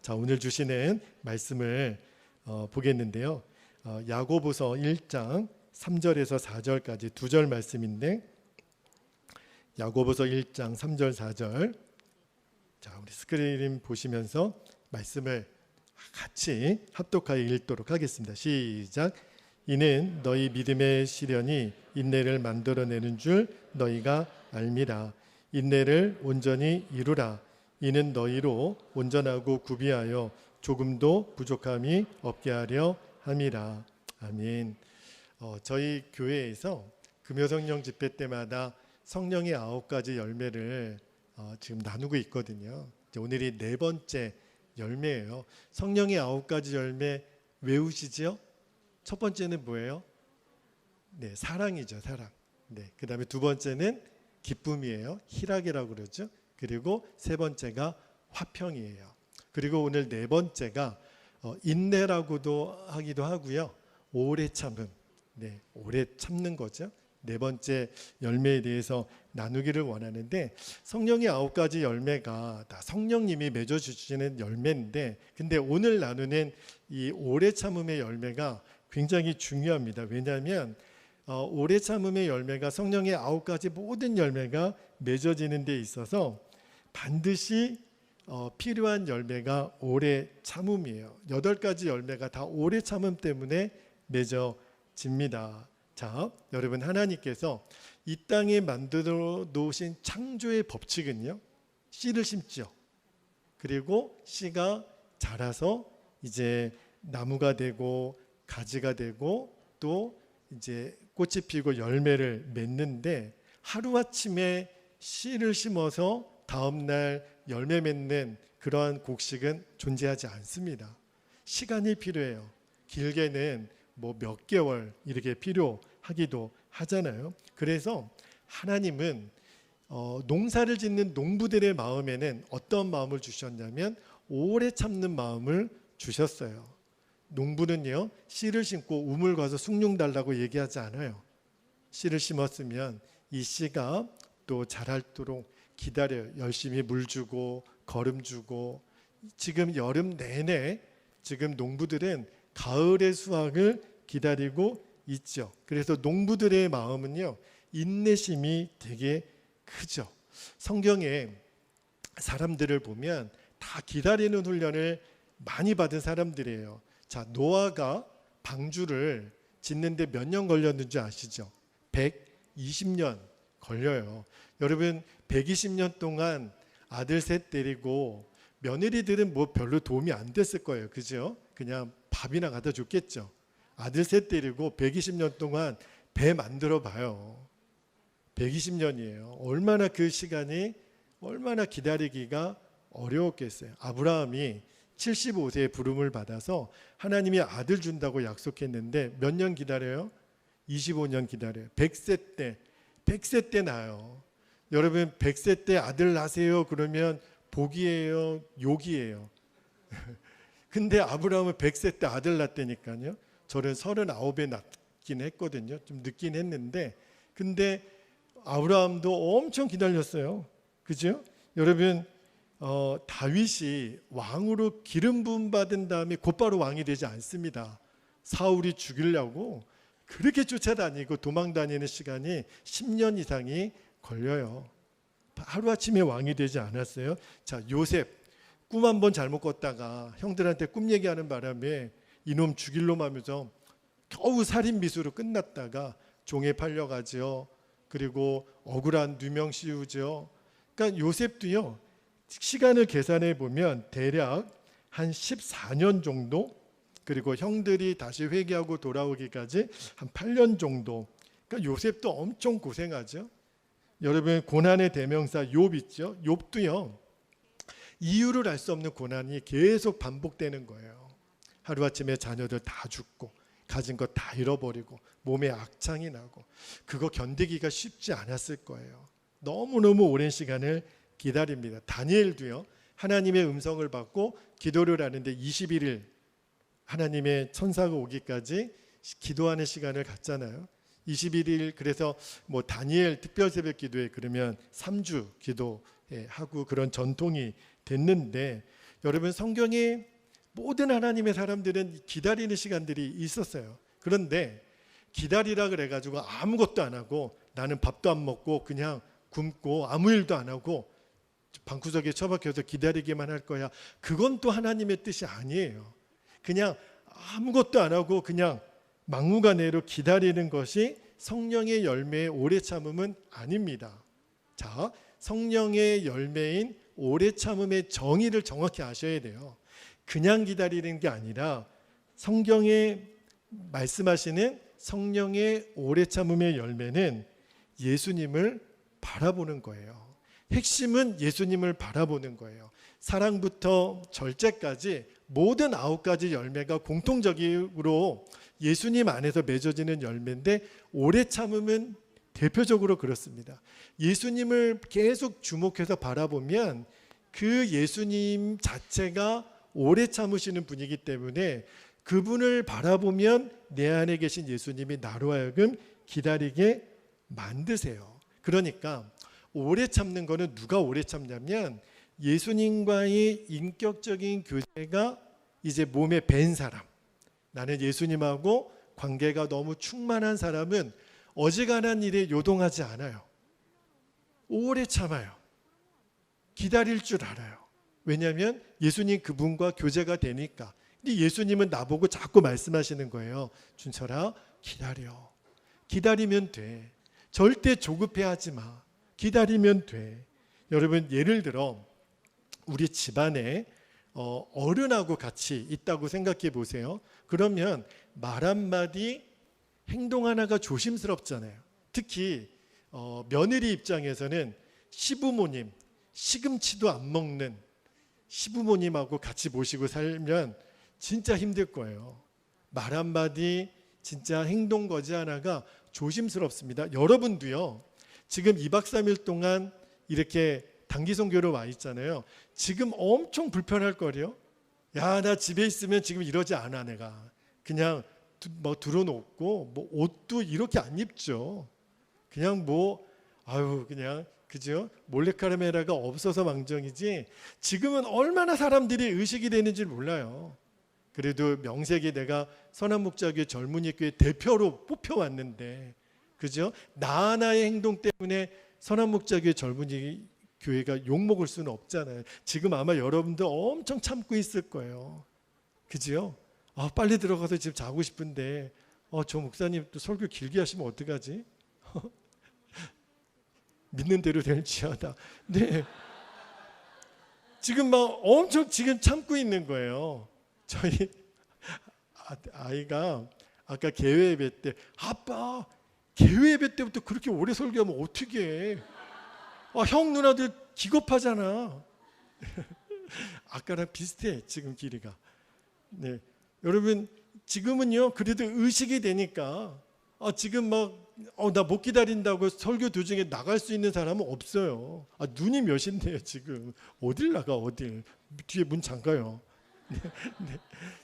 자, 오늘 주시는 말씀을 보겠는데요. 야고보서 1장 3절에서 4절까지 두 절 말씀인데, 야고보서 1장 3절 4절. 자, 우리 스크린 보시면서 말씀을 같이 합독하여 읽도록 하겠습니다. 시작. 이는 너희 믿음의 시련이 인내를 만들어내는 줄 너희가 알미라. 인내를 온전히 이루라. 이는 너희로 온전하고 구비하여 조금도 부족함이 없게 하려 함이라. 아멘. 저희 교회에서 금요성령 집회 때마다 성령의 9가지 열매를 지금 나누고 있거든요. 오늘이 4번째 열매예요. 성령의 9가지 열매 외우시죠? 첫 번째는 뭐예요? 네, 사랑이죠, 사랑. 네, 그 다음에 두 번째는 기쁨이에요. 희락이라고 그러죠. 그리고 세 번째가 화평이에요. 그리고 오늘 4번째가 인내라고도 하기도 하고요. 오래 참음. 네, 오래 참는 거죠. 4번째 열매에 대해서 나누기를 원하는데, 성령의 9가지 열매가 다 성령님이 맺어주시는 열매인데, 근데 오늘 나누는 이 오래 참음의 열매가 굉장히 중요합니다. 왜냐하면 오래 참음의 열매가 성령의 9가지 모든 열매가 맺어지는 데 있어서 반드시 필요한 열매가 오래 참음이에요. 8가지 열매가 다 오래 참음 때문에 맺어집니다. 자, 여러분, 하나님께서 이 땅에 만들어 놓으신 창조의 법칙은요, 씨를 심죠. 그리고 씨가 자라서 이제 나무가 되고 가지가 되고 또 이제 꽃이 피고 열매를 맺는데, 하루아침에 씨를 심어서 다음날 열매 맺는 그러한 곡식은 존재하지 않습니다. 시간이 필요해요. 길게는 뭐 몇 개월 이렇게 필요하기도 하잖아요. 그래서 하나님은 농사를 짓는 농부들의 마음에는 어떤 마음을 주셨냐면 오래 참는 마음을 주셨어요. 농부는요, 씨를 심고 우물 가서 숭늉 달라고 얘기하지 않아요. 씨를 심었으면 이 씨가 또 자랄도록 기다려요. 열심히 물 주고 거름 주고. 지금 여름 내내 지금 농부들은 가을의 수확을 기다리고 있죠. 그래서 농부들의 마음은요, 인내심이 되게 크죠. 성경에 사람들을 보면 다 기다리는 훈련을 많이 받은 사람들이에요. 자, 노아가 방주를 짓는데 몇 년 걸렸는지 아시죠? 120년 걸려요. 여러분, 120년 동안 아들 셋 데리고, 며느리들은 뭐 별로 도움이 안 됐을 거예요. 그죠? 그냥 밥이나 갖다 줬겠죠. 아들 셋 데리고 120년 동안 배 만들어 봐요. 120년이에요. 얼마나 그 시간이 얼마나 기다리기가 어려웠겠어요. 아브라함이 75세에 부름을 받아서 하나님이 아들 준다고 약속했는데 몇 년 기다려요? 25년 기다려요. 100세 때 낳아요. 여러분, 100세 때 아들 낳으세요 그러면 복이에요, 욕이에요? 근데 아브라함은 100세 때 아들 낳았다니까요. 저는 39에 낳긴 했거든요. 좀 늦긴 했는데, 근데 아브라함도 엄청 기다렸어요. 그죠? 여러분, 다윗이 왕으로 기름 부음 받은 다음에 곧바로 왕이 되지 않습니다. 사울이 죽이려고 그렇게 쫓아다니고 도망 다니는 시간이 10년 이상이 걸려요. 하루아침에 왕이 되지 않았어요. 자, 요셉 꿈 한 번 잘못 꿨다가 형들한테 꿈 얘기하는 바람에 이놈 죽일 놈 하면서 겨우 살인 미수로 끝났다가 종에 팔려가죠. 그리고 억울한 누명 씌우죠. 그러니까 요셉도요, 시간을 계산해 보면 대략 한 14년 정도, 그리고 형들이 다시 회개하고 돌아오기까지 한 8년 정도. 그러니까 요셉도 엄청 고생하죠. 여러분, 고난의 대명사 욥 있죠? 욥도요, 이유를 알 수 없는 고난이 계속 반복되는 거예요. 하루아침에 자녀들 다 죽고 가진 것 다 잃어버리고 몸에 악창이 나고, 그거 견디기가 쉽지 않았을 거예요. 너무너무 오랜 시간을 기다립니다. 다니엘도요, 하나님의 음성을 받고 기도를 하는데 21일 하나님의 천사가 오기까지 기도하는 시간을 갖잖아요. 21일. 그래서 뭐 다니엘 특별 새벽 기도에 그러면 3주 기도하고 그런 전통이 됐는데, 여러분 성경에 모든 하나님의 사람들은 기다리는 시간들이 있었어요. 그런데 기다리라 그래가지고 아무것도 안 하고 나는 밥도 안 먹고 그냥 굶고 아무 일도 안 하고 방구석에 처박혀서 기다리기만 할 거야. 그건 또 하나님의 뜻이 아니에요. 그냥 아무것도 안 하고 그냥 막무가내로 기다리는 것이 성령의 열매의 오래 참음은 아닙니다. 자, 성령의 열매인 오래 참음의 정의를 정확히 아셔야 돼요. 그냥 기다리는 게 아니라 성경에 말씀하시는 성령의 오래 참음의 열매는 예수님을 바라보는 거예요. 핵심은 예수님을 바라보는 거예요. 사랑부터 절제까지 모든 9가지 열매가 공통적으로 예수님 안에서 맺어지는 열매인데 오래 참음은 대표적으로 그렇습니다. 예수님을 계속 주목해서 바라보면 그 예수님 자체가 오래 참으시는 분이기 때문에 그분을 바라보면 내 안에 계신 예수님이 나로 하여금 기다리게 만드세요. 그러니까 오래 참는 거는 누가 오래 참냐면 예수님과의 인격적인 교제가 이제 몸에 밴 사람, 나는 예수님하고 관계가 너무 충만한 사람은 어지간한 일에 요동하지 않아요. 오래 참아요. 기다릴 줄 알아요. 왜냐하면 예수님 그분과 교제가 되니까. 근데 예수님은 나보고 자꾸 말씀하시는 거예요. 준철아, 기다려. 기다리면 돼. 절대 조급해하지 마. 기다리면 돼. 여러분, 예를 들어 우리 집안에 어른하고 같이 있다고 생각해 보세요. 그러면 말 한마디, 행동 하나가 조심스럽잖아요. 특히 며느리 입장에서는 시부모님, 시금치도 안 먹는 시부모님하고 같이 모시고 살면 진짜 힘들 거예요. 말 한마디, 진짜 행동 거지 하나가 조심스럽습니다. 여러분도요. 지금 2박 3일 동안 이렇게 단기 선교로 와 있잖아요. 지금 엄청 불편할 거래요. 야, 나 집에 있으면 지금 이러지 않아. 내가 그냥 뭐 들어놓고 뭐 옷도 이렇게 안 입죠. 그냥 뭐 그냥 그죠? 몰래카메라가 없어서 망정이지 지금은 얼마나 사람들이 의식이 되는지 몰라요. 그래도 명색이 내가 선한목자교회 젊은이교회 대표로 뽑혀왔는데 그죠? 나 하나의 행동 때문에 선한목자교회 젊은이 교회가 욕먹을 수는 없잖아요. 지금 아마 여러분들 엄청 참고 있을 거예요. 그죠? 빨리 들어가서 지금 자고 싶은데 저 목사님 또 설교 길게 하시면 어떡하지? 믿는 대로 될지어다. 네. 지금 막 엄청 지금 참고 있는 거예요. 저희 아이가 아까 개회 예배 때 아빠 개회 예배 때부터 그렇게 오래 설교하면 어떻게 해? 형 누나들 기겁하잖아. 아까랑 비슷해 지금 길이가. 네, 여러분 지금은요 그래도 의식이 되니까 지금 막 나 못 기다린다고 설교 도중에 나갈 수 있는 사람은 없어요. 눈이 몇인데요 지금 어딜 나가 어딜 뒤에 문 잠가요. 네.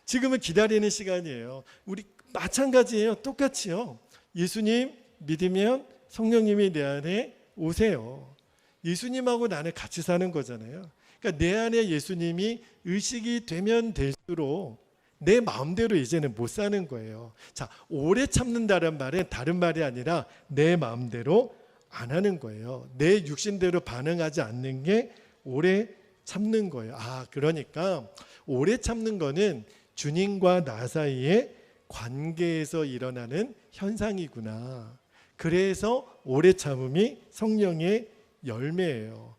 지금은 기다리는 시간이에요. 우리 마찬가지예요. 똑같이요. 예수님 믿으면 성령님이 내 안에 오세요. 예수님하고 나는 같이 사는 거잖아요. 그러니까 내 안에 예수님이 의식이 되면 될수록 내 마음대로 이제는 못 사는 거예요. 자, 오래 참는다는 말은 다른 말이 아니라 내 마음대로 안 하는 거예요. 내 육신대로 반응하지 않는 게 오래 참는 거예요. 그러니까 오래 참는 거는 주님과 나 사이의 관계에서 일어나는 현상이구나. 그래서 오래 참음이 성령의 열매예요.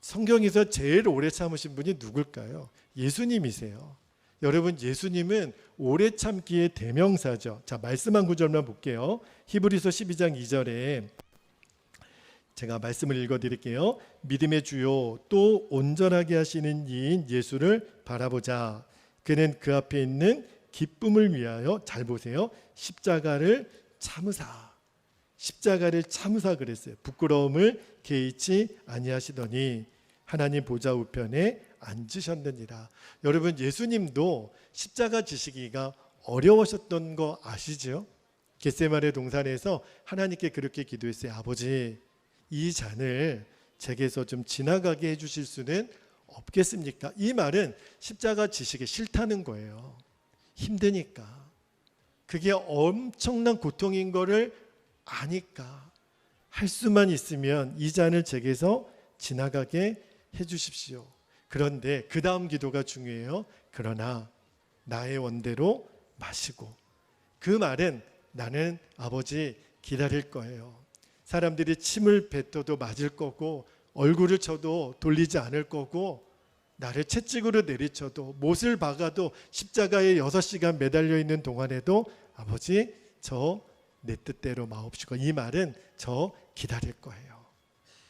성경에서 제일 오래 참으신 분이 누굴까요? 예수님이세요. 여러분, 예수님은 오래 참기의 대명사죠. 자, 말씀 한 구절만 볼게요. 히브리서 12장 2절에 제가 말씀을 읽어드릴게요. 믿음의 주요 또 온전하게 하시는 이인 예수를 바라보자. 그는 그 앞에 있는 기쁨을 위하여, 잘 보세요, 십자가를 참으사 그랬어요. 부끄러움을 개의치 아니하시더니 하나님 보좌 우편에 앉으셨느니라. 여러분, 예수님도 십자가 지시기가 어려우셨던 거 아시죠? 겟세마네 동산에서 하나님께 그렇게 기도했어요. 아버지, 이 잔을 제게서 좀 지나가게 해주실 수는 없겠습니까? 이 말은 십자가 지시기 싫다는 거예요. 힘드니까. 그게 엄청난 고통인 거를 아니까 할 수만 있으면 이 잔을 제게서 지나가게 해주십시오. 그런데 그 다음 기도가 중요해요. 그러나 나의 원대로 마시고. 그 말은 나는 아버지 기다릴 거예요. 사람들이 침을 뱉어도 맞을 거고 얼굴을 쳐도 돌리지 않을 거고 나를 채찍으로 내리쳐도 못을 박아도 십자가에 6시간 매달려 있는 동안에도 아버지 저 내 뜻대로 마옵시고. 이 말은 저 기다릴 거예요.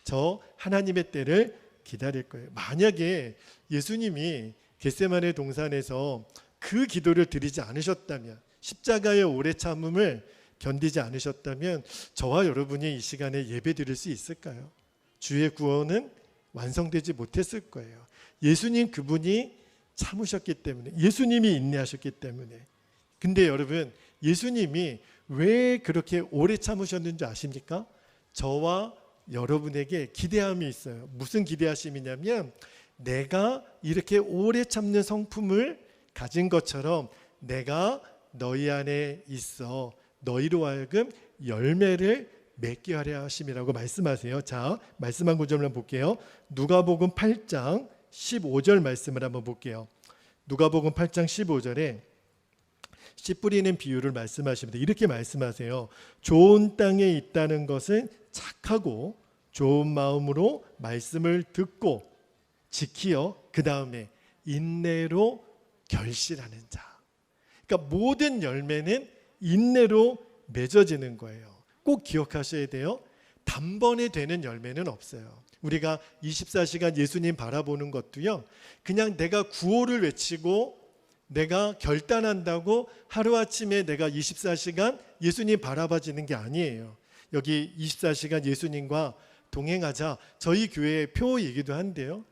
저 하나님의 때를 기다릴 거예요. 만약에 예수님이 겟세마네 동산에서 그 기도를 드리지 않으셨다면, 십자가의 오래 참음을 견디지 않으셨다면 저와 여러분이 이 시간에 예배 드릴 수 있을까요? 주의 구원은 완성되지 못했을 거예요. 예수님 그분이 참으셨기 때문에, 예수님이 인내하셨기 때문에. 근데 여러분, 예수님이 왜 그렇게 오래 참으셨는지 아십니까? 저와 여러분에게 기대함이 있어요. 무슨 기대하심이냐면 내가 이렇게 오래 참는 성품을 가진 것처럼 내가 너희 안에 있어 너희로 하여금 열매를 맺게 하려 하심이라고 말씀하세요. 자, 말씀한 구절을 한번 볼게요. 누가복음 8장 15절 말씀을 한번 볼게요. 누가복음 8장 15절에 씨 뿌리는 비유를 말씀하십니다. 이렇게 말씀하세요. 좋은 땅에 있다는 것은 착하고 좋은 마음으로 말씀을 듣고 지키어 그 다음에 인내로 결실하는 자. 그러니까 모든 열매는 인내로 맺어지는 거예요. 꼭 기억하셔야 돼요. 단번에 되는 열매는 없어요. 우리가 24시간 예수님 바라보는 것도요, 그냥 내가 구호를 외치고 내가 결단한다고 하루아침에 내가 24시간 예수님 바라봐지는 게 아니에요. 여기 24시간 예수님과 동행하자, 저희 교회의 표이기도 한데요,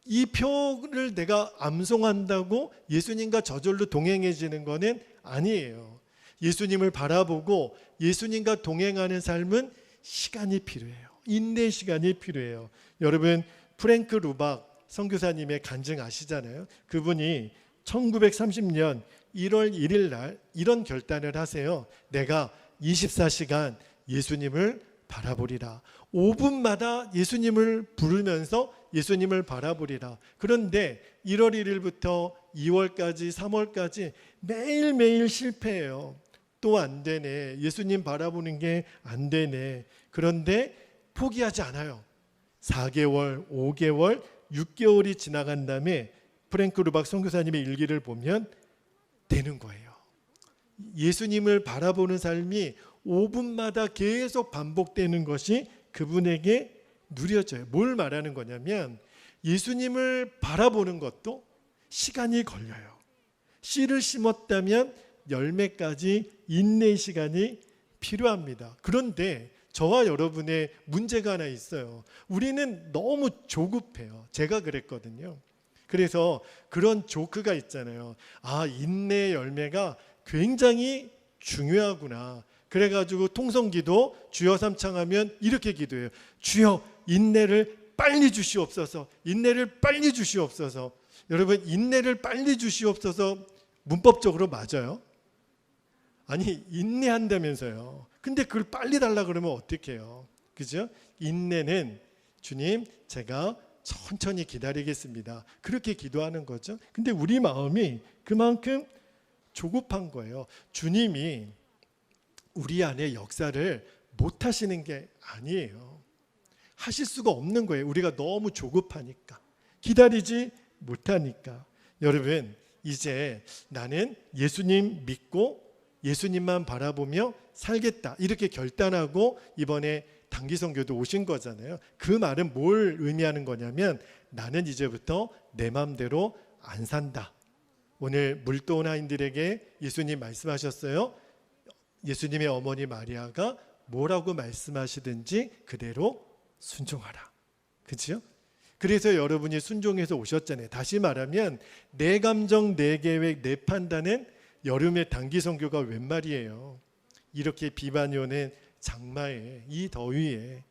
이 표를 내가 암송한다고 예수님과 저절로 동행해지는 것은 아니에요. 예수님을 바라보고 예수님과 동행하는 삶은 시간이 필요해요. 인내 시간이 필요해요. 여러분, 프랭크 루박 선교사님의 간증 아시잖아요. 그분이 1930년 1월 1일 날 이런 결단을 하세요. 내가 24시간 예수님을 바라보리라. 5분마다 예수님을 부르면서 예수님을 바라보리라. 그런데 1월 1일부터 2월까지 3월까지 매일매일 실패해요. 또 안 되네. 예수님 바라보는 게 안 되네. 그런데 포기하지 않아요. 4개월, 5개월, 6개월이 지나간 다음에 프랭크 루박 선교사님의 일기를 보면 되는 거예요. 예수님을 바라보는 삶이 5분마다 계속 반복되는 것이 그분에게 누려져요. 뭘 말하는 거냐면 예수님을 바라보는 것도 시간이 걸려요. 씨를 심었다면 열매까지 인내의 시간이 필요합니다. 그런데 저와 여러분의 문제가 하나 있어요. 우리는 너무 조급해요. 제가 그랬거든요. 그래서 그런 조크가 있잖아요. 아, 인내의 열매가 굉장히 중요하구나. 그래가지고 통성기도 주여 삼창하면 이렇게 기도해요. 주여 인내를 빨리 주시옵소서. 인내를 빨리 주시옵소서. 여러분, 인내를 빨리 주시옵소서 문법적으로 맞아요? 아니, 인내한다면서요. 근데 그걸 빨리 달라 그러면 어떡해요? 그죠? 인내는 주님, 제가 천천히 기다리겠습니다. 그렇게 기도하는 거죠. 근데 우리 마음이 그만큼 조급한 거예요. 주님이 우리 안에 역사를 못 하시는 게 아니에요. 하실 수가 없는 거예요. 우리가 너무 조급하니까. 기다리지 못하니까. 여러분, 이제 나는 예수님 믿고 예수님만 바라보며 살겠다. 이렇게 결단하고 이번에 단기 선교도 오신 거잖아요. 그 말은 뭘 의미하는 거냐면 나는 이제부터 내 마음대로 안 산다. 오늘 물도온 하인들에게 예수님 말씀하셨어요. 예수님의 어머니 마리아가 뭐라고 말씀하시든지 그대로 순종하라. 그렇죠? 그래서 여러분이 순종해서 오셨잖아요. 다시 말하면 내 감정, 내 계획, 내 판단은 여름의 단기 선교가 웬 말이에요. 이렇게 비반이 오는 장마에, 이 더위에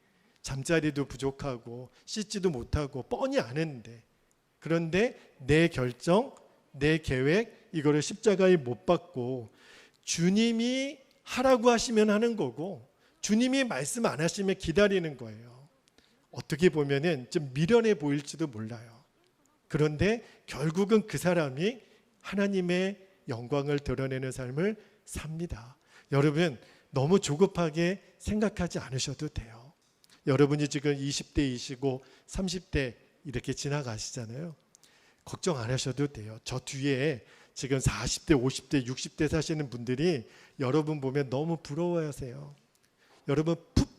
잠자리도 부족하고 씻지도 못하고 뻔히 아는데 그런데 내 결정, 내 계획 이거를 십자가에 못 박고 주님이 하라고 하시면 하는 거고 주님이 말씀 안 하시면 기다리는 거예요. 어떻게 보면은 좀 미련해 보일지도 몰라요. 그런데 결국은 그 사람이 하나님의 영광을 드러내는 삶을 삽니다. 여러분 너무 조급하게 생각하지 않으셔도 돼요. 여러분이 지금 20대이시고 30대 이렇게 지나가시잖아요. 걱정 안 하셔도 돼요. 저 뒤에 지금 40대, 50대, 60대 사시는 분들이 여러분 보면 너무 부러워하세요. 여러분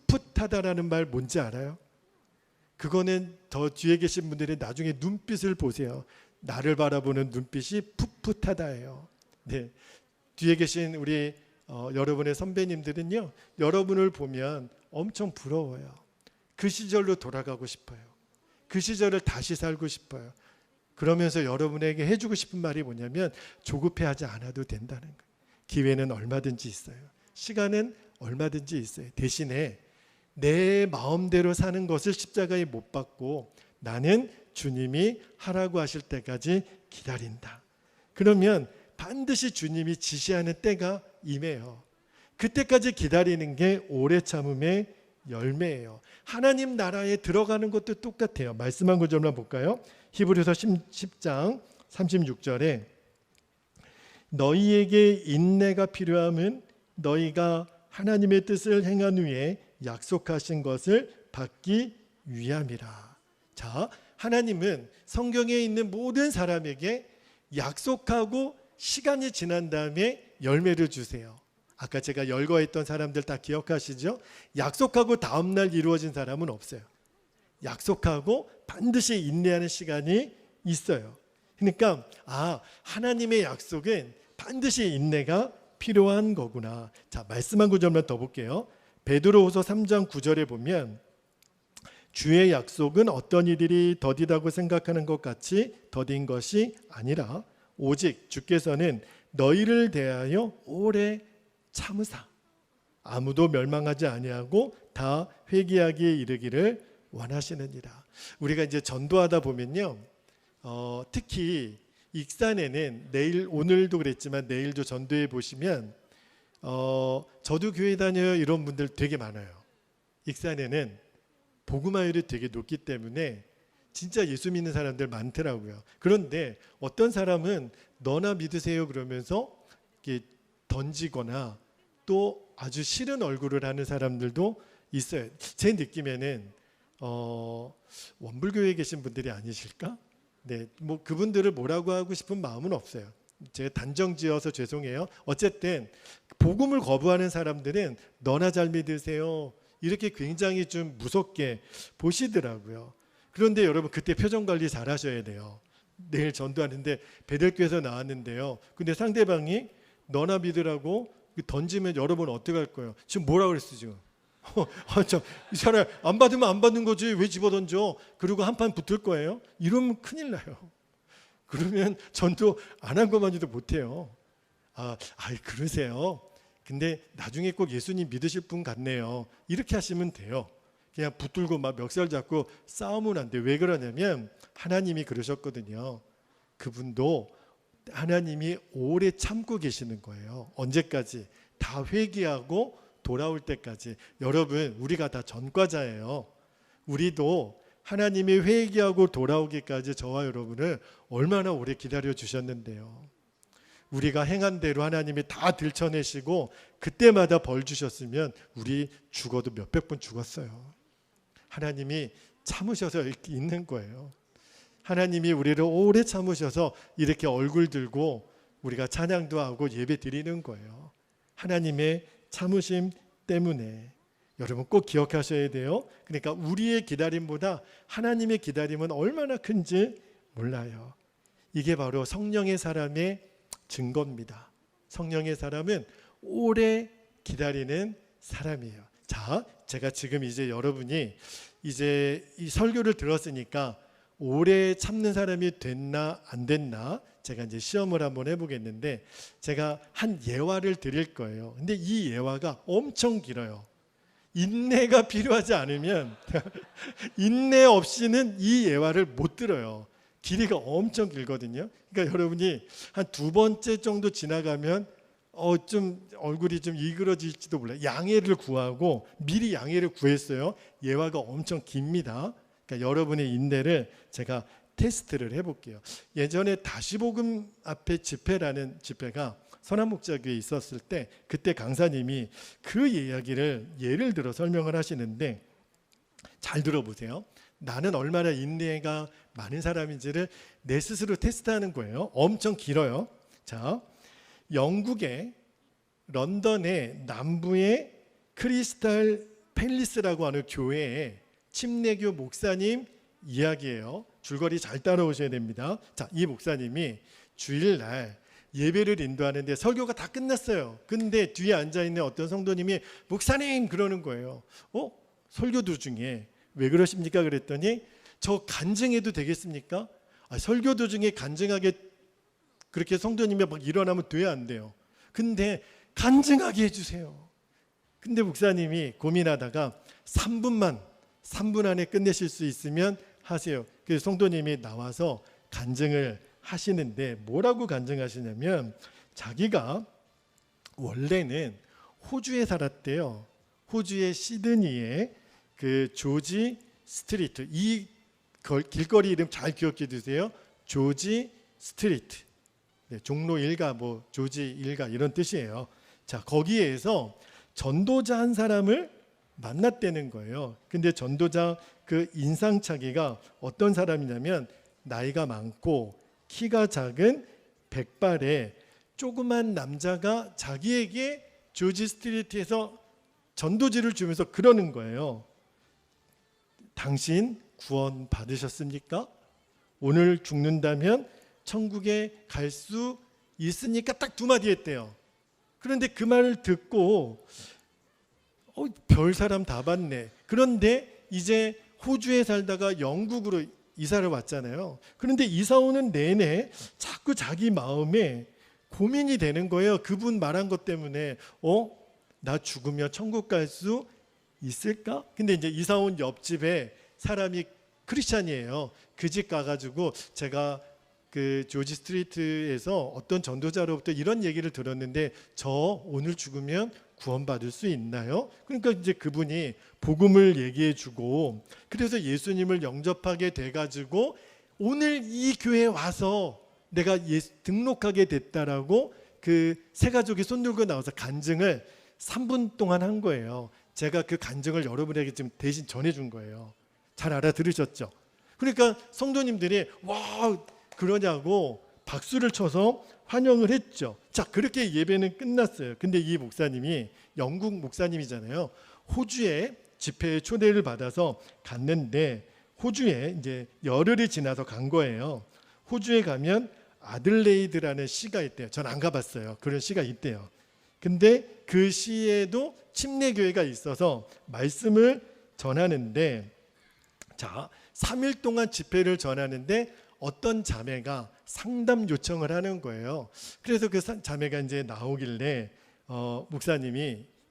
풋풋하다라는 말 뭔지 알아요? 그거는 더 뒤에 계신 분들이 나중에 눈빛을 보세요. 나를 바라보는 눈빛이 풋풋하다예요. 네, 뒤에 계신 우리 여러분의 선배님들은요, 여러분을 보면 엄청 부러워요. 그 시절로 돌아가고 싶어요. 그 시절을 다시 살고 싶어요. 그러면서 여러분에게 해주고 싶은 말이 뭐냐면 조급해하지 않아도 된다는 거예요. 기회는 얼마든지 있어요. 시간은 얼마든지 있어요. 대신에 내 마음대로 사는 것을 십자가에 못 박고 나는 주님이 하라고 하실 때까지 기다린다. 그러면 반드시 주님이 지시하는 때가 임해요. 그때까지 기다리는 게 오래 참음의 열매예요. 하나님 나라에 들어가는 것도 똑같아요. 말씀한 구절만 볼까요? 히브리서 10장 36절에 너희에게 인내가 필요함은 너희가 하나님의 뜻을 행한 후에 약속하신 것을 받기 위함이라. 자, 하나님은 성경에 있는 모든 사람에게 약속하고 시간이 지난 다음에 열매를 주세요. 아까 제가 열거했던 사람들 다 기억하시죠? 약속하고 다음날 이루어진 사람은 없어요. 약속하고 반드시 인내하는 시간이 있어요. 그러니까 하나님의 약속은 반드시 인내가 필요한 거구나. 자, 말씀 한 구절만 더 볼게요. 베드로후서 3장 9절에 보면 주의 약속은 어떤 이들이 더디다고 생각하는 것 같이 더딘 것이 아니라 오직 주께서는 너희를 대하여 오래 참으사 아무도 멸망하지 아니하고 다 회개하기에 이르기를 원하시느니라. 우리가 이제 전도하다 보면요, 특히 익산에는 오늘도 그랬지만 내일도 전도해 보시면 저도 교회 다녀요 이런 분들 되게 많아요. 익산에는 복음화율이 되게 높기 때문에 진짜 예수 믿는 사람들 많더라고요. 그런데 어떤 사람은 너나 믿으세요 그러면서 이렇게 던지거나 또 아주 싫은 얼굴을 하는 사람들도 있어요. 제 느낌에는 원불교회에 계신 분들이 아니실까? 네, 뭐 그분들을 뭐라고 하고 싶은 마음은 없어요. 제가 단정지어서 죄송해요. 어쨌든 복음을 거부하는 사람들은 너나 잘 믿으세요 이렇게 굉장히 좀 무섭게 보시더라고요. 그런데 여러분 그때 표정 관리 잘 하셔야 돼요. 내일 전도하는데 베델교에서 나왔는데요. 근데 상대방이 너나 믿으라고 던지면 여러분 어떻게 할 거예요? 지금 뭐라 그랬어 지금? 이 사람 안 받으면 안 받는 거지 왜 집어던져? 그리고 한판 붙을 거예요? 이러면 큰일 나요. 그러면 전도 안 한 것만해도 못해요. 그러세요. 근데 나중에 꼭 예수님 믿으실 분 같네요. 이렇게 하시면 돼요. 그냥 붙들고 막 멱살 잡고 싸우면 안 돼요. 왜 그러냐면 하나님이 그러셨거든요. 그분도 하나님이 오래 참고 계시는 거예요. 언제까지? 다 회개하고 돌아올 때까지. 여러분 우리가 다 전과자예요. 우리도 하나님이 회개하고 돌아오기까지 저와 여러분을 얼마나 오래 기다려 주셨는데요. 우리가 행한 대로 하나님이 다 들춰내시고 그때마다 벌 주셨으면 우리 죽어도 몇백 번 죽었어요. 하나님이 참으셔서 이렇게 있는 거예요. 하나님이 우리를 오래 참으셔서 이렇게 얼굴 들고 우리가 찬양도 하고 예배 드리는 거예요. 하나님의 참으심 때문에. 여러분 꼭 기억하셔야 돼요. 그러니까 우리의 기다림보다 하나님의 기다림은 얼마나 큰지 몰라요. 이게 바로 성령의 사람의 증거입니다. 성령의 사람은 오래 기다리는 사람이에요. 자, 제가 지금 이제 여러분이 이제 이 설교를 들었으니까 오래 참는 사람이 됐나 안 됐나 제가 이제 시험을 한번 해보겠는데 제가 한 예화를 드릴 거예요. 근데 이 예화가 엄청 길어요. 인내가 필요하지 않으면 인내 없이는 이 예화를 못 들어요. 길이가 엄청 길거든요. 그러니까 여러분이 한 두 번째 정도 지나가면 좀 얼굴이 좀 일그러질지도 몰라요. 양해를 구하고 미리 양해를 구했어요. 예화가 엄청 깁니다. 그러니까 여러분의 인내를 제가 테스트를 해볼게요. 예전에 다시복음 앞에 집회라는 집회가 선한목자교회에 있었을 때 그때 강사님이 그 이야기를 예를 들어 설명을 하시는데 잘 들어보세요. 나는 얼마나 인내가 많은 사람인지를 내 스스로 테스트하는 거예요. 엄청 길어요. 자, 영국의 런던의 남부의 크리스탈 팰리스라고 하는 교회의 침례교 목사님 이야기예요. 줄거리 잘 따라오셔야 됩니다. 자, 이 목사님이 주일날 예배를 인도하는데 설교가 다 끝났어요. 근데 뒤에 앉아있는 어떤 성도님이 목사님 그러는 거예요. 설교 도중에 왜 그러십니까? 그랬더니 저 간증해도 되겠습니까? 설교 도중에 간증하게 그렇게 성도님이 막 일어나면 돼야 안 돼요. 근데 간증하게 해주세요. 근데 목사님이 고민하다가 3분 안에 끝내실 수 있으면 하세요. 그래서 성도님이 나와서 간증을 하시는데 뭐라고 간증하시냐면 자기가 원래는 호주에 살았대요. 호주의 시드니에 그 조지 스트리트, 이 길거리 이름 잘 기억해 두세요. 조지 스트리트. 네, 종로 일가 뭐 조지 일가 이런 뜻이에요. 자, 거기에서 전도자 한 사람을 만났다는 거예요. 근데 전도자 그 인상착의가 어떤 사람이냐면 나이가 많고 키가 작은 백발의 조그만 남자가 자기에게 조지 스트리트에서 전도지를 주면서 그러는 거예요. 당신 구원 받으셨습니까? 오늘 죽는다면 천국에 갈 수 있으니까 딱 두 마디 했대요. 그런데 그 말을 듣고 별 사람 다 봤네. 그런데 이제 호주에 살다가 영국으로 이사를 왔잖아요. 그런데 이사 오는 내내 자꾸 자기 마음에 고민이 되는 거예요. 그분 말한 것 때문에 나 죽으면 천국 갈 수 있을까? 근데 이제 이사 온 옆집에 사람이 크리스찬이에요. 그 집 가가지고 제가 그 조지 스트리트에서 어떤 전도자로부터 이런 얘기를 들었는데 저 오늘 죽으면 구원받을 수 있나요? 그러니까 이제 그분이 복음을 얘기해주고 그래서 예수님을 영접하게 돼가지고 오늘 이 교회에 와서 내가 등록하게 됐다라고 그 세 가족이 손 들고 나와서 간증을 3분 동안 한 거예요. 제가 그 간증을 여러분에게 지금 대신 전해준 거예요. 잘 알아들으셨죠? 그러니까 성도님들이 와 그러냐고 박수를 쳐서 환영을 했죠. 자, 그렇게 예배는 끝났어요. 근데 이 목사님이 영국 목사님이잖아요. 호주에 집회에 초대를 받아서 갔는데 호주에 이제 열흘이 지나서 간 거예요. 호주에 가면 아들레이드라는 시가 있대요. 전 안 가봤어요. 그런 시가 있대요. 근데 그 시에도 침례교회가 있어서 말씀을 전하는데 자, 3일 동안 집회를 전하는데 어떤 자매가 상담 요청을 하는 거예요. 그래서 그 자매가 이제 나오길래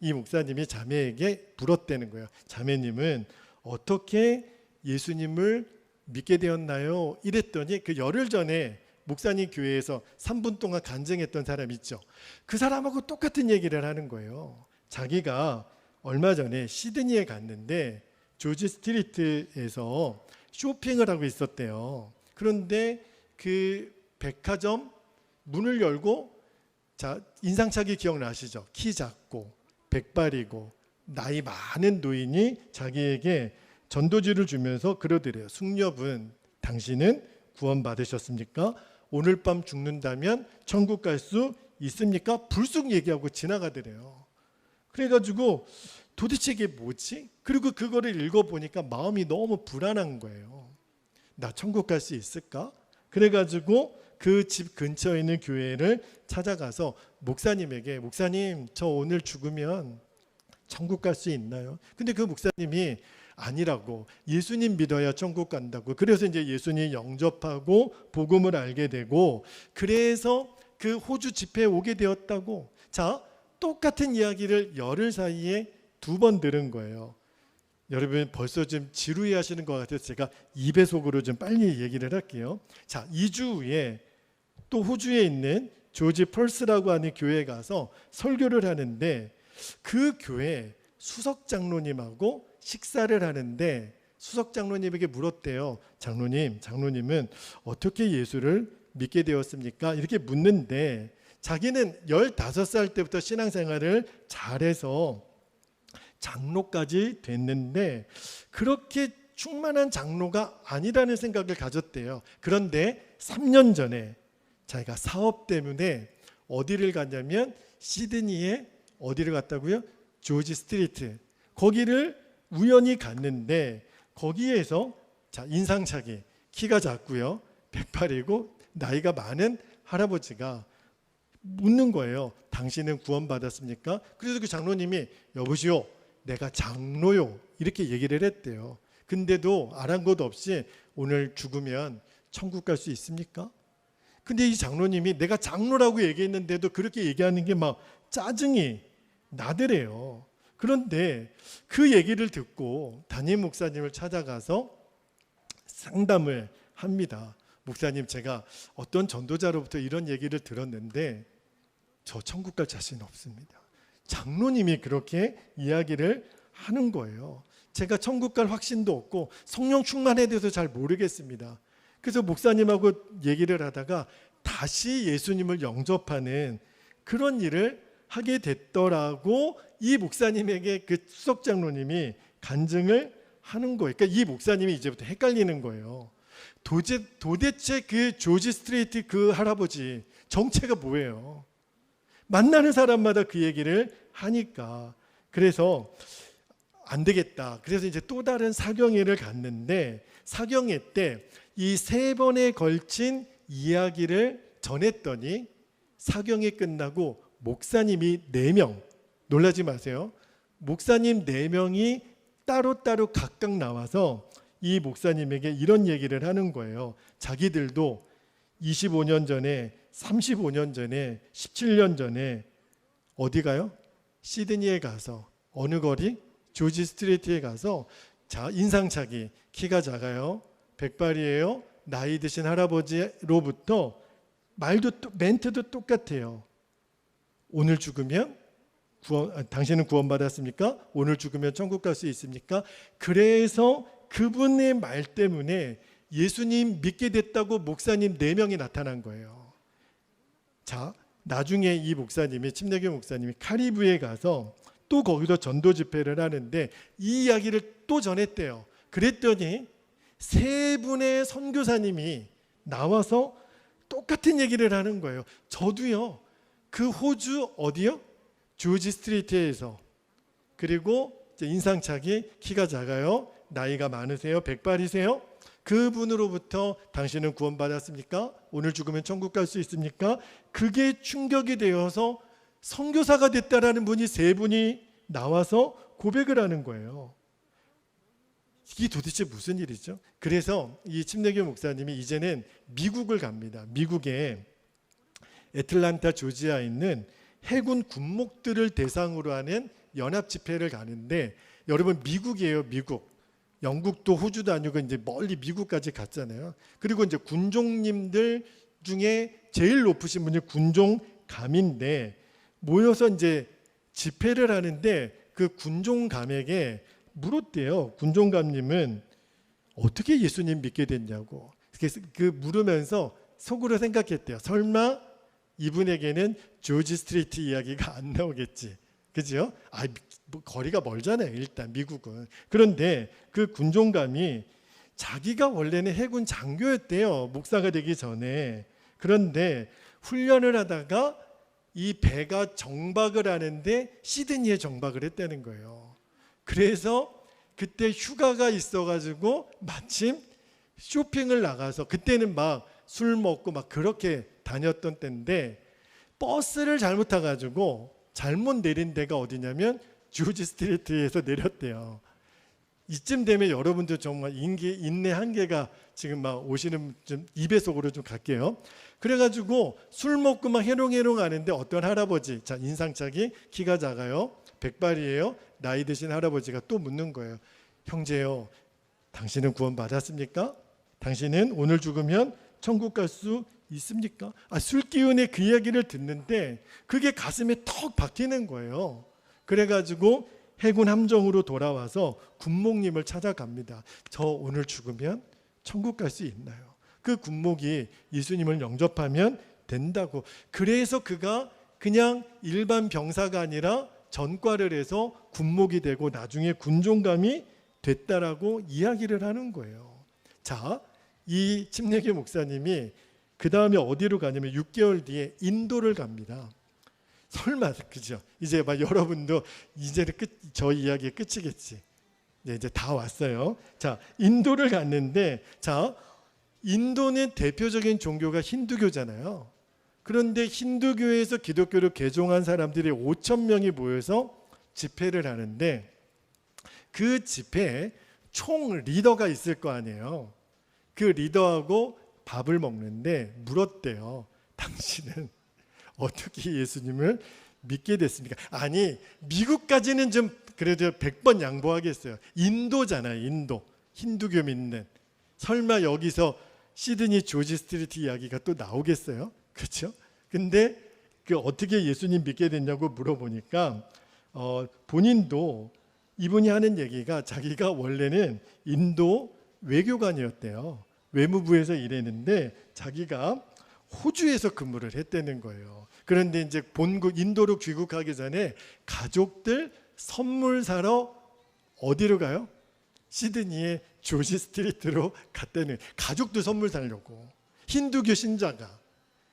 이 목사님이 자매에게 물었다는 거예요. 자매님은 어떻게 예수님을 믿게 되었나요? 이랬더니 그 열흘 전에 목사님 교회에서 3분 동안 간증했던 사람 있죠. 그 사람하고 똑같은 얘기를 하는 거예요. 자기가 얼마 전에 시드니에 갔는데 조지 스트리트에서 쇼핑을 하고 있었대요. 그런데 그 백화점 문을 열고 자, 인상착의 기억나시죠? 키 작고 백발이고 나이 많은 노인이 자기에게 전도지를 주면서 그러더래요. 숙녀분, 당신은 구원받으셨습니까? 오늘 밤 죽는다면 천국 갈 수 있습니까? 불쑥 얘기하고 지나가더래요. 그래가지고 도대체 이게 뭐지? 그리고 그거를 읽어보니까 마음이 너무 불안한 거예요. 나 천국 갈 수 있을까? 그래가지고 그 집 근처에 있는 교회를 찾아가서 목사님에게 목사님 저 오늘 죽으면 천국 갈 수 있나요? 근데 그 목사님이 아니라고 예수님 믿어야 천국 간다고 그래서 이제 예수님 영접하고 복음을 알게 되고 그래서 그 호주 집회에 오게 되었다고 자 똑같은 이야기를 열흘 사이에 2번 들은 거예요. 여러분 벌써 좀 지루해 하시는 것 같아서 제가 2배속으로 좀 빨리 얘기를 할게요. 자, 2주 후에 또 호주에 있는 조지 펄스라고 하는 교회에 가서 설교를 하는데, 그 교회 수석 장로님하고 식사를 하는데 수석 장로님에게 물었대요. 장로님은 어떻게 예수를 믿게 되었습니까? 이렇게 묻는데, 자기는 15살 때부터 신앙생활을 잘해서 장로까지 됐는데 그렇게 충만한 장로가 아니라는 생각을 가졌대요. 그런데 3년 전에 자기가 사업 때문에 어디를 갔냐면 시드니에 어디를 갔다고요? 조지 스트리트. 거기를 우연히 갔는데 거기에서 인상착의, 키가 작고요, 백팔이고 나이가 많은 할아버지가 묻는 거예요. 당신은 구원받았습니까? 그래서 그 장로님이 여보시오, 내가 장로요, 이렇게 얘기를 했대요. 근데도 아랑곳 없이 오늘 죽으면 천국 갈 수 있습니까? 근데 이 장로님이 내가 장로라고 얘기했는데도 그렇게 얘기하는 게 막 짜증이 나더래요. 그런데 그 얘기를 듣고 담임 목사님을 찾아가서 상담을 합니다. 목사님, 제가 어떤 전도자로부터 이런 얘기를 들었는데 저 천국 갈 자신 없습니다. 장로님이 그렇게 이야기를 하는 거예요. 제가 천국 갈 확신도 없고 성령 충만에 대해서 잘 모르겠습니다. 그래서 목사님하고 얘기를 하다가 다시 예수님을 영접하는 그런 일을 하게 됐더라고 이 목사님에게 그 수석 장로님이 간증을 하는 거예요. 그러니까 이 목사님이 이제부터 헷갈리는 거예요. 도대체 그 조지 스트레이트 그 할아버지 정체가 뭐예요? 만나는 사람마다 그 얘기를 하니까. 그래서 안 되겠다. 그래서 이제 또 다른 사경회를 갔는데 사경회 때 이 3번에 걸친 이야기를 전했더니 사경회 끝나고 목사님이 4명, 놀라지 마세요. 목사님 4명이 따로따로 각각 나와서 이 목사님에게 이런 얘기를 하는 거예요. 자기들도 25년 전에, 35년 전에, 17년 전에 어디 시드니에 가서 어느 거리? 조지 스트리트에 가서 인상착의, 키가 작아요, 백발이에요, 나이 드신 할아버지로부터 멘트도 똑같아요. 오늘 죽으면 당신은 구원받았습니까? 오늘 죽으면 천국 갈 수 있습니까? 그래서 그분의 말 때문에 예수님 믿게 됐다고 목사님 4명이 나타난 거예요. 자, 나중에 이 목사님이, 침례교 목사님이 카리브에 가서 또 거기서 전도 집회를 하는데 이 이야기를 또 전했대요. 그랬더니 3분의 선교사님이 나와서 똑같은 얘기를 하는 거예요. 저도요, 그 호주 어디요? 조지 스트리트에서, 그리고 인상착의, 키가 작아요, 나이가 많으세요, 백발이세요, 그분으로부터 당신은 구원받았습니까? 오늘 죽으면 천국 갈 수 있습니까? 그게 충격이 되어서 선교사가 됐다라는 분이 3분이 나와서 고백을 하는 거예요. 이게 도대체 무슨 일이죠? 그래서 이 침례교 목사님이 이제는 미국을 갑니다. 미국에 애틀란타 조지아에 있는 해군 군목들을 대상으로 하는 연합 집회를 가는데, 여러분 미국이에요, 미국. 영국도 호주도 아니고 이제 멀리 미국까지 갔잖아요. 그리고 이제 군종님들 중에 제일 높으신 분이 군종감인데 모여서 이제 집회를 하는데 그 군종감에게 물었대요. 군종감님은 어떻게 예수님 믿게 됐냐고. 그래서 그 물으면서 속으로 생각했대요. 설마 이분에게는 조지 스트리트 이야기가 안 나오겠지. 그죠? 뭐 거리가 멀잖아요, 일단 미국은. 그런데 그 군종감이 자기가 원래는 해군 장교였대요, 목사가 되기 전에. 그런데 훈련을 하다가 이 배가 정박을 하는데 시드니에 정박을 했다는 거예요. 그래서 그때 휴가가 있어가지고 마침 쇼핑을 나가서, 그때는 막 술 먹고 막 그렇게 다녔던 때인데 버스를 잘못 타가지고 잘못 내린 데가 어디냐면 조지 스트리트에서 내렸대요. 이쯤 되면 여러분들 정말 인내 한계가 지금 막 오시는, 좀 2배속으로 좀 갈게요. 그래가지고 술 먹고 막 해롱해롱 하는데 어떤 할아버지, 인상착의, 키가 작아요, 백발이에요, 나이 드신 할아버지가 또 묻는 거예요. 형제여, 당신은 구원 받았습니까? 당신은 오늘 죽으면 천국 갈 수 있습니까? 술기운의 그 이야기를 듣는데 그게 가슴에 턱 박히는 거예요. 그래가지고 해군 함정으로 돌아와서 군목님을 찾아갑니다. 저 오늘 죽으면 천국 갈 수 있나요? 그 군목이 예수님을 영접하면 된다고. 그래서 그가 그냥 일반 병사가 아니라 전과를 해서 군목이 되고 나중에 군종감이 됐다라고 이야기를 하는 거예요. 자, 이 침례교 목사님이 그 다음에 어디로 가냐면 6개월 뒤에 인도를 갑니다. 설마, 그죠? 이제 막 여러분도 이제는 저 이야기의 끝이겠지. 네, 이제 다 왔어요. 자, 인도를 갔는데, 자, 인도는 대표적인 종교가 힌두교잖아요. 그런데 힌두교에서 기독교를 개종한 사람들이 5천 명이 모여서 집회를 하는데 그 집회에 총 리더가 있을 거 아니에요. 그 리더하고 밥을 먹는데 물었대요. 당신은 어떻게 예수님을 믿게 됐습니까? 아니, 미국까지는 좀 그래도 100번 양보하겠어요. 인도잖아요. 인도. 힌두교 믿는. 설마 여기서 시드니 조지 스트리트 이야기가 또 나오겠어요? 그렇죠? 근데 그 어떻게 예수님 믿게 됐냐고 물어보니까 본인도 이분이 하는 얘기가 자기가 원래는 인도 외교관이었대요. 외무부에서 일했는데 자기가 호주에서 근무를 했다는 거예요. 그런데 이제 본국 인도로 귀국하기 전에 가족들 선물 사러 어디로 가요? 시드니의 조지 스트리트로 갔다는. 가족도 선물 사려고. 힌두교 신자가.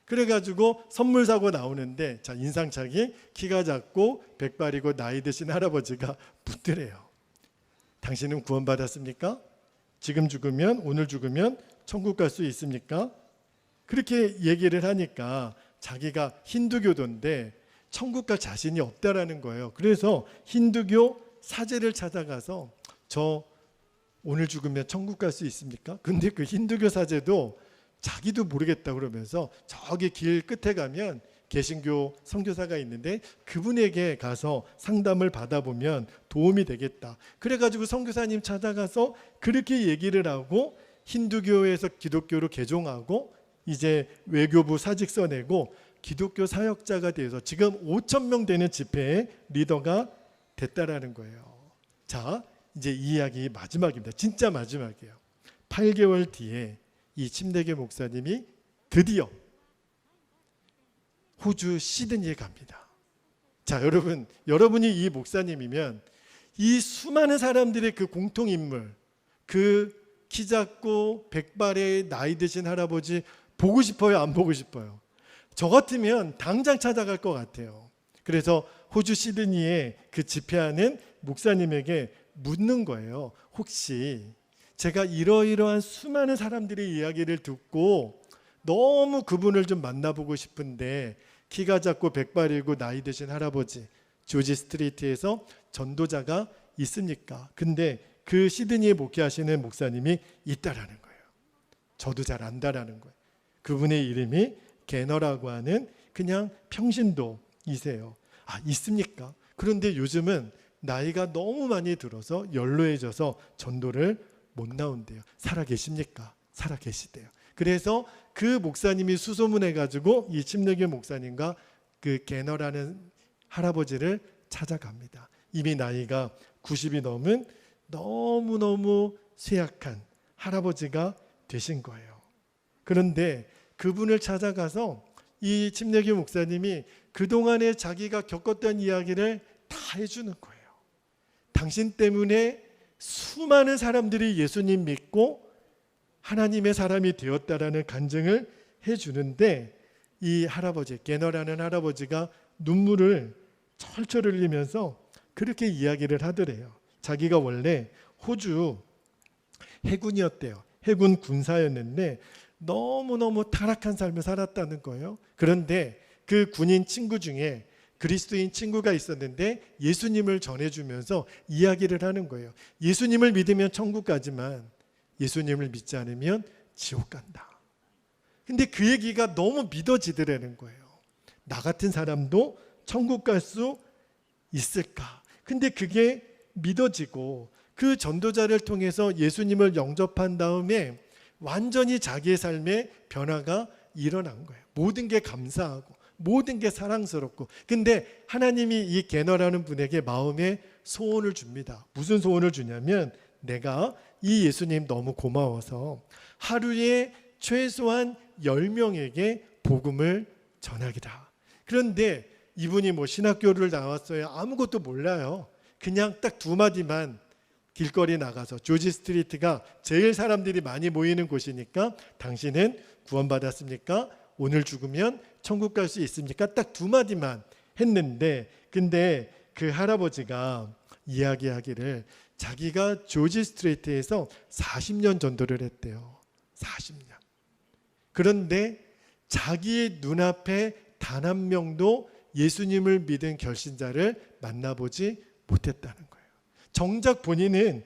그래가지고 선물 사고 나오는데, 자, 인상착의 키가 작고 백발이고 나이 드신 할아버지가 묻더래요. 당신은 구원받았습니까? 지금 죽으면, 오늘 죽으면 천국 갈 수 있습니까? 그렇게 얘기를 하니까 자기가 힌두교도인데 천국 갈 자신이 없다라는 거예요. 그래서 힌두교 사제를 찾아가서 저 오늘 죽으면 천국 갈 수 있습니까? 근데 그 힌두교 사제도 자기도 모르겠다 그러면서 저기 길 끝에 가면 개신교 선교사가 있는데 그분에게 가서 상담을 받아보면 도움이 되겠다. 그래가지고 선교사님 찾아가서 그렇게 얘기를 하고 힌두교에서 기독교로 개종하고 이제 외교부 사직 써내고 기독교 사역자가 돼서 지금 5천 명 되는 집회의 리더가 됐다라는 거예요. 자, 이제 이 이야기 마지막입니다. 진짜 마지막이에요. 8개월 뒤에 이 침례교 목사님이 드디어 호주 시드니에 갑니다. 자, 여러분이 이 목사님이면 이 수많은 사람들의 그 공통인물, 그 키 작고 백발의 나이 드신 할아버지 보고 싶어요? 안 보고 싶어요? 저 같으면 당장 찾아갈 것 같아요. 그래서 호주 시드니에 그 집회하는 목사님에게 묻는 거예요. 혹시 제가 이러이러한 수많은 사람들의 이야기를 듣고 너무 그분을 좀 만나보고 싶은데 키가 작고 백발이고 나이 드신 할아버지 조지 스트리트에서 전도자가 있습니까? 근데 그 시드니에 목회하시는 목사님이 있다라는 거예요. 저도 잘 안다라는 거예요. 그분의 이름이 게너라고 하는 그냥 평신도이세요. 아, 있습니까? 그런데 요즘은 나이가 너무 많이 들어서 연로해져서 전도를 못 나온대요. 살아 계십니까? 살아 계시대요. 그래서 그 목사님이 수소문해가지고 이 침례교 목사님과 그 게너라는 할아버지를 찾아갑니다. 이미 나이가 90이 넘은 너무너무 쇠약한 할아버지가 되신 거예요. 그런데 그분을 찾아가서 이 침례교 목사님이 그동안에 자기가 겪었던 이야기를 다 해주는 거예요. 당신 때문에 수많은 사람들이 예수님 믿고 하나님의 사람이 되었다라는 간증을 해주는데 이 할아버지, 게너라는 할아버지가 눈물을 철철 흘리면서 그렇게 이야기를 하더래요. 자기가 원래 호주 해군이었대요. 해군 군사였는데 너무너무 타락한 삶을 살았다는 거예요. 그런데 그 군인 친구 중에 그리스도인 친구가 있었는데 예수님을 전해주면서 이야기를 하는 거예요. 예수님을 믿으면 천국 가지만 예수님을 믿지 않으면 지옥 간다. 근데 그 얘기가 너무 믿어지더라는 거예요. 나 같은 사람도 천국 갈 수 있을까? 근데 그게 믿어지고 그 전도자를 통해서 예수님을 영접한 다음에 완전히 자기의 삶에 변화가 일어난 거예요. 모든 게 감사하고 모든 게 사랑스럽고. 근데 하나님이 이 게너라는 분에게 마음에 소원을 줍니다. 무슨 소원을 주냐면, 내가 이 예수님 너무 고마워서 하루에 최소한 10명에게 복음을 전하기다. 그런데 이분이 뭐 신학교를 나왔어요? 아무것도 몰라요. 그냥 딱 두 마디만 길거리 나가서, 조지 스트리트가 제일 사람들이 많이 모이는 곳이니까, 당신은 구원받았습니까? 오늘 죽으면 천국 갈 수 있습니까? 딱 두 마디만 했는데, 근데 그 할아버지가 이야기하기를 자기가 조지 스트리트에서 40년 전도를 했대요. 40년. 그런데 자기의 눈앞에 단 한 명도 예수님을 믿은 결신자를 만나보지 못했다는 거예요. 정작 본인은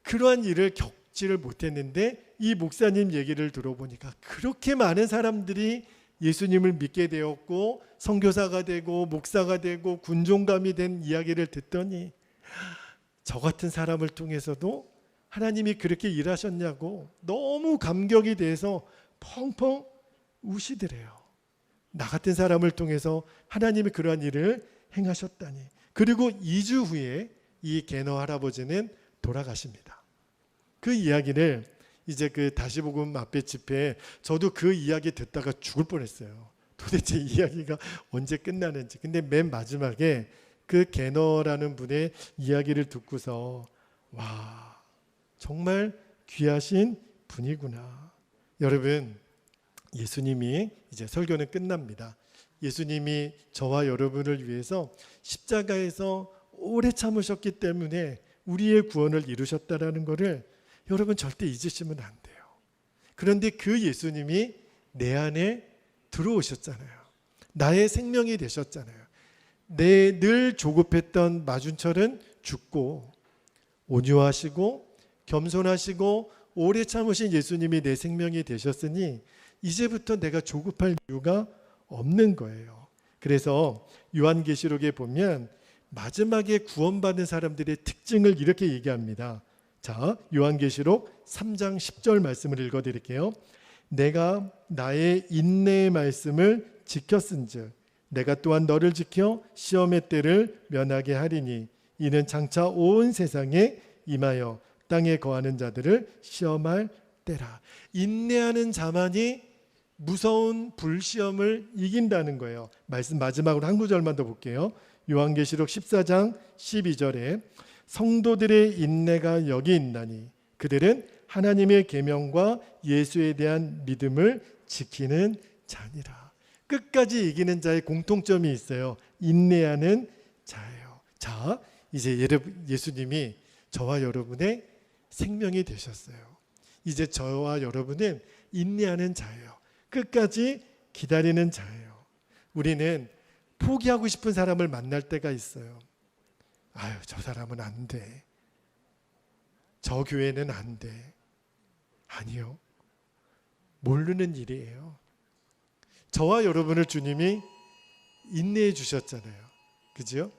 그러한 일을 겪지를 못했는데, 이 목사님 얘기를 들어보니까 그렇게 많은 사람들이 예수님을 믿게 되었고 선교사가 되고 목사가 되고 군종감이 된 이야기를 듣더니, 저 같은 사람을 통해서도 하나님이 그렇게 일하셨냐고 너무 감격이 돼서 펑펑 우시더래요. 나 같은 사람을 통해서 하나님이 그러한 일을 행하셨다니. 그리고 2주 후에 이 게너 할아버지는 돌아가십니다. 그 이야기를 이제 그 다시복음 앞에 집회에 저도 그 이야기 듣다가 죽을 뻔했어요. 도대체 이 이야기가 언제 끝나는지. 근데 맨 마지막에 그 게너라는 분의 이야기를 듣고서, 와, 정말 귀하신 분이구나. 여러분, 예수님이, 이제 설교는 끝납니다. 예수님이 저와 여러분을 위해서 십자가에서 오래 참으셨기 때문에 우리의 구원을 이루셨다라는 것을 여러분 절대 잊으시면 안 돼요. 그런데 그 예수님이 내 안에 들어오셨잖아요. 나의 생명이 되셨잖아요. 내 늘 조급했던 마준철은 죽고, 온유하시고 겸손하시고 오래 참으신 예수님이 내 생명이 되셨으니 이제부터 내가 조급할 이유가 없는 거예요. 그래서 요한계시록에 보면 마지막에 구원받은 사람들의 특징을 이렇게 얘기합니다. 자, 요한계시록 3장 10절 말씀을 읽어드릴게요. 내가 나의 인내의 말씀을 지켰은즉 내가 또한 너를 지켜 시험의 때를 면하게 하리니 이는 장차 온 세상에 임하여 땅에 거하는 자들을 시험할 때라. 인내하는 자만이 무서운 불시험을 이긴다는 거예요. 말씀 마지막으로 한 구절만 더 볼게요. 요한계시록 14장 12절에 성도들의 인내가 여기 있나니 그들은 하나님의 계명과 예수에 대한 믿음을 지키는 자니라. 끝까지 이기는 자의 공통점이 있어요. 인내하는 자예요. 자, 이제 예수님이 저와 여러분의 생명이 되셨어요. 이제 저와 여러분은 인내하는 자예요. 끝까지 기다리는 자예요. 우리는 포기하고 싶은 사람을 만날 때가 있어요. 아유, 저 사람은 안 돼. 저 교회는 안 돼. 아니요. 모르는 일이에요. 저와 여러분을 주님이 인내해 주셨잖아요. 그죠?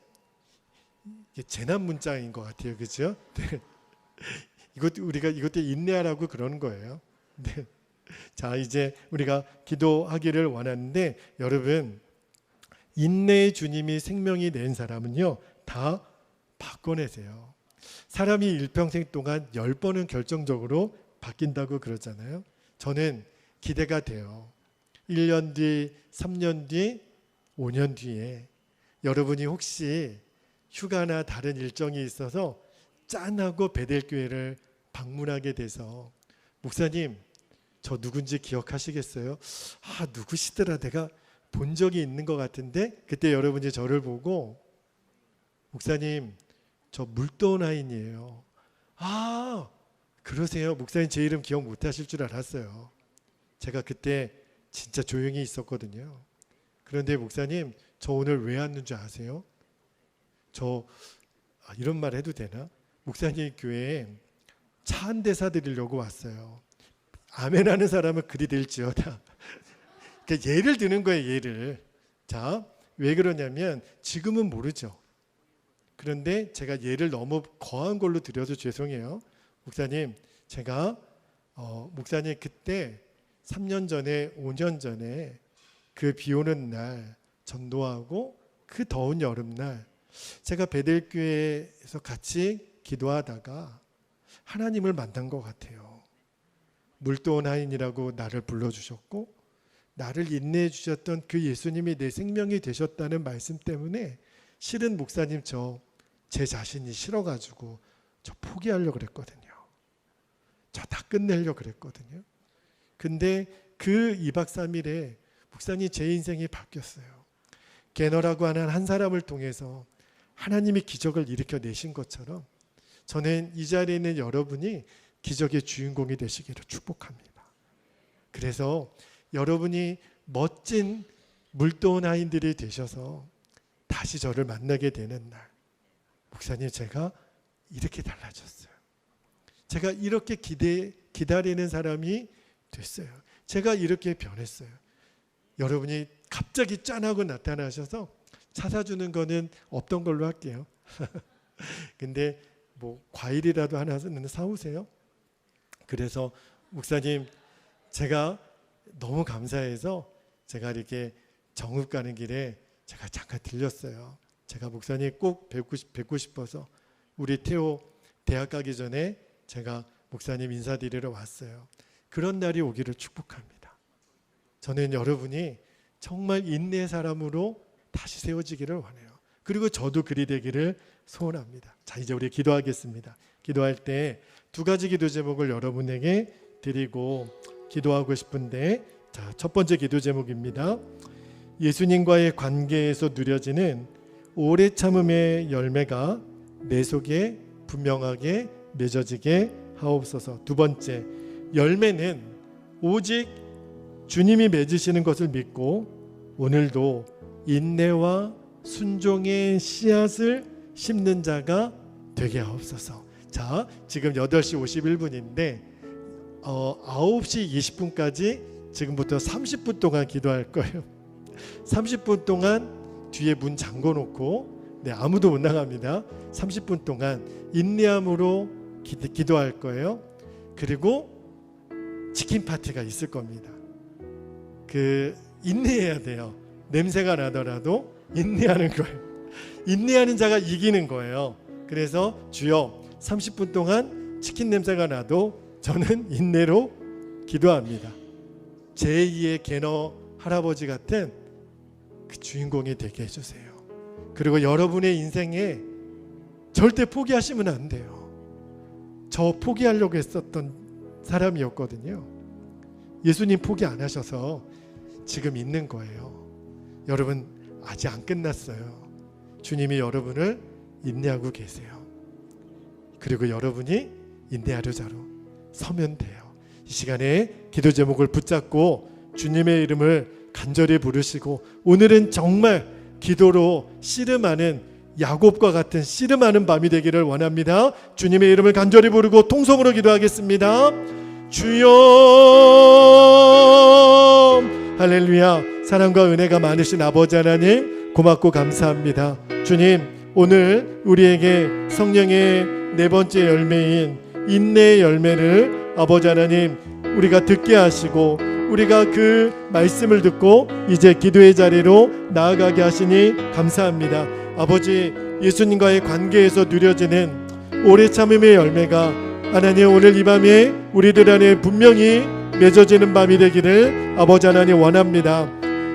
이게 재난 문자인 것 같아요. 그죠? 네. 이것도 인내하라고 그러는 거예요. 네. 자, 이제 우리가 기도하기를 원하는데, 여러분, 인내의 주님이 생명이 낸 사람은요 다 바꿔내세요. 사람이 일평생 동안 10번은 결정적으로 바뀐다고 그러잖아요. 저는 기대가 돼요. 1년 뒤, 3년 뒤, 5년 뒤에 여러분이 혹시 휴가나 다른 일정이 있어서 짠하고 베델교회를 방문하게 돼서, 목사님 저 누군지 기억하시겠어요? 아, 누구시더라, 내가 본 적이 있는 것 같은데. 그때 여러분이 저를 보고, 목사님 저 물도원 하인이에요. 아, 그러세요? 목사님 제 이름 기억 못 하실 줄 알았어요. 제가 그때 진짜 조용히 있었거든요. 그런데 목사님 저 오늘 왜 왔는 줄 아세요? 저 이런 말 해도 되나? 목사님 교회에 차 한 대 사드리려고 왔어요. 아멘 하는 사람은 그리 될지어다. 그러니까 예를 드는 거예요, 예를. 자, 왜 그러냐면 지금은 모르죠. 그런데 제가 예를 너무 거한 걸로 드려서 죄송해요. 목사님, 제가 목사님 그때 3년 전에 5년 전에 그 비 오는 날 전도하고 그 더운 여름날 제가 베델교회에서 같이 기도하다가 하나님을 만난 것 같아요. 물도온 하인이라고 나를 불러주셨고 나를 인내해 주셨던 그 예수님이 내 생명이 되셨다는 말씀 때문에 실은 목사님 제 자신이 싫어가지고 저 포기하려고 그랬거든요. 저 다 끝내려고 그랬거든요. 근데 그 2박 3일에 목사님 제 인생이 바뀌었어요. 게너라고 하는 한 사람을 통해서 하나님이 기적을 일으켜 내신 것처럼 저는 이 자리에 있는 여러분이 기적의 주인공이 되시기를 축복합니다. 그래서 여러분이 멋진 물도온 하인들이 되셔서 다시 저를 만나게 되는 날, 목사님 제가 이렇게 달라졌어요. 제가 이렇게 기다리는 사람이 됐어요. 제가 이렇게 변했어요. 여러분이 갑자기 짠하고 나타나셔서 찾아주는 거는 없던 걸로 할게요. 근데 뭐 과일이라도 하나는 사오세요. 그래서 목사님 제가 너무 감사해서 제가 이렇게 정읍 가는 길에 제가 잠깐 들렸어요. 제가 목사님 꼭 뵙고 싶어서 우리 태호 대학 가기 전에 제가 목사님 인사드리러 왔어요. 그런 날이 오기를 축복합니다. 저는 여러분이 정말 인내의 사람으로 다시 세워지기를 원해요. 그리고 저도 그리 되기를 소원합니다. 자, 이제 우리 기도하겠습니다. 기도할 때 2가지 기도 제목을 여러분에게 드리고 기도하고 싶은데, 자, 첫 번째 기도 제목입니다. 예수님과의 관계에서 누려지는 오래 참음의 열매가 내 속에 분명하게 맺어지게 하옵소서. 두 번째, 열매는 오직 주님이 맺으시는 것을 믿고 오늘도 인내와 순종의 씨앗을 심는 자가 되게 하옵소서. 자, 지금 8시 51분인데 9시 20분까지 지금부터 30분 동안 기도할 거예요. 30분 동안 뒤에 문 잠궈 놓고 아무도 못 나갑니다. 30분 동안 인내함으로 기도할 거예요. 그리고 치킨 파티가 있을 겁니다. 인내해야 돼요. 냄새가 나더라도 인내하는 거예요. 인내하는 자가 이기는 거예요. 그래서 주여 30분 동안 치킨 냄새가 나도 저는 인내로 기도합니다. 제2의 게너 할아버지 같은 그 주인공이 되게 해주세요. 그리고 여러분의 인생에 절대 포기하시면 안 돼요. 저 포기하려고 했었던 사람이었거든요. 예수님 포기 안 하셔서 지금 있는 거예요. 여러분 아직 안 끝났어요. 주님이 여러분을 인내하고 계세요. 그리고 여러분이 인내하려 자로 서면 돼요. 이 시간에 기도 제목을 붙잡고 주님의 이름을 간절히 부르시고 오늘은 정말 기도로 씨름하는 야곱과 같은 씨름하는 밤이 되기를 원합니다. 주님의 이름을 간절히 부르고 통성으로 기도하겠습니다. 주여, 할렐루야. 사랑과 은혜가 많으신 아버지 하나님 고맙고 감사합니다. 주님, 오늘 우리에게 성령의 4번째 열매인 인내의 열매를 아버지 하나님 우리가 듣게 하시고 우리가 그 말씀을 듣고 이제 기도의 자리로 나아가게 하시니 감사합니다. 아버지, 예수님과의 관계에서 누려지는 오래 참음의 열매가 하나님 오늘 이 밤에 우리들 안에 분명히 맺어지는 밤이 되기를 아버지 하나님 원합니다.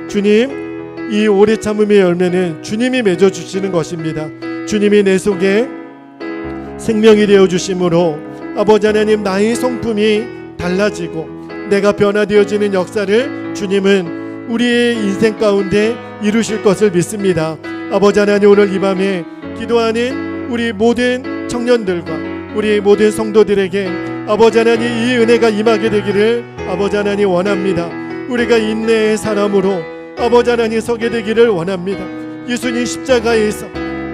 주님, 이 오래 참음의 열매는 주님이 맺어주시는 것입니다. 주님이 내 속에 생명이 되어주심으로 아버지 하나님 나의 성품이 달라지고 내가 변화되어지는 역사를 주님은 우리의 인생 가운데 이루실 것을 믿습니다. 아버지 하나님, 오늘 이 밤에 기도하는 우리 모든 청년들과 우리 모든 성도들에게 아버지 하나님 이 은혜가 임하게 되기를 아버지 하나님 원합니다. 우리가 인내의 사람으로 아버지 하나님 서게 되기를 원합니다. 예수님 십자가에서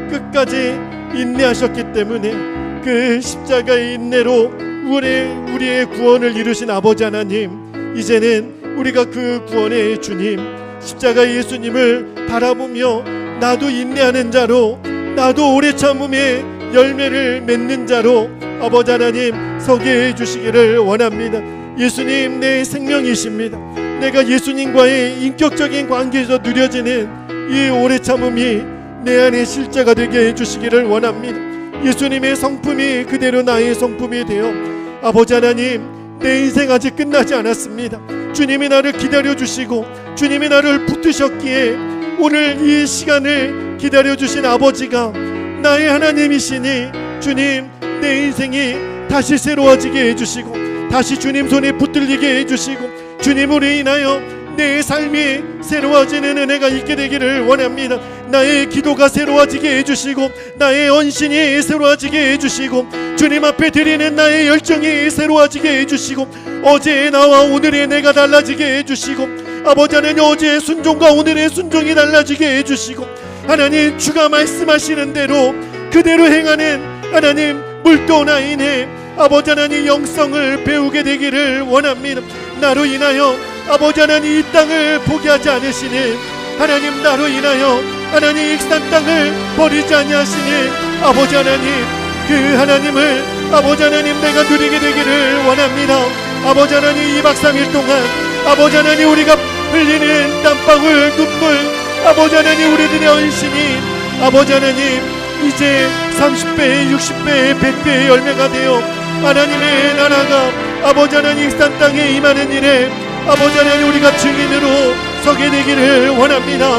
끝까지 인내하셨기 때문에 그 십자가의 인내로 우리의 구원을 이루신 아버지 하나님, 이제는 우리가 그 구원의 주님 십자가 예수님을 바라보며 나도 인내하는 자로 나도 오래 참음의 열매를 맺는 자로 아버지 하나님 서게 해주시기를 원합니다. 예수님 내 생명이십니다. 내가 예수님과의 인격적인 관계에서 누려지는 이 오래 참음이 내 안에 실제가 되게 해주시기를 원합니다. 예수님의 성품이 그대로 나의 성품이 되어 아버지 하나님 내 인생 아직 끝나지 않았습니다. 주님이 나를 기다려주시고 주님이 나를 붙드셨기에 오늘 이 시간을 기다려주신 아버지가 나의 하나님이시니 주님 내 인생이 다시 새로워지게 해주시고 다시 주님 손에 붙들리게 해주시고 주님으로 인하여 내 삶이 새로워지는 은혜가 있게 되기를 원합니다. 나의 기도가 새로워지게 해주시고 나의 헌신이 새로워지게 해주시고 주님 앞에 드리는 나의 열정이 새로워지게 해주시고 어제의 나와 오늘의 내가 달라지게 해주시고 아버지 하나님 어제의 순종과 오늘의 순종이 달라지게 해주시고 하나님 주가 말씀하시는 대로 그대로 행하는 하나님 물도나인의 아버지 하나님 영성을 배우게 되기를 원합니다. 나로 인하여 아버지 하나님 이 땅을 포기하지 않으시는 하나님 나로 인하여 하나님 익산 땅을 버리지 아니하시는 아버지 하나님 그 하나님을 아버지 하나님 내가 누리게 되기를 원합니다. 아버지 하나님 2박 3일 동안 아버지 하나님 우리가 흘리는 땀방울 눈물 아버지 하나님 우리들의 헌신이 아버지 하나님 이제 30배 60배 100배의 열매가 되어 하나님의 나라가 아버지 하나님 익산 땅에 임하는 일에 아버지 하나님 우리가 증인으로 서게 되기를 원합니다.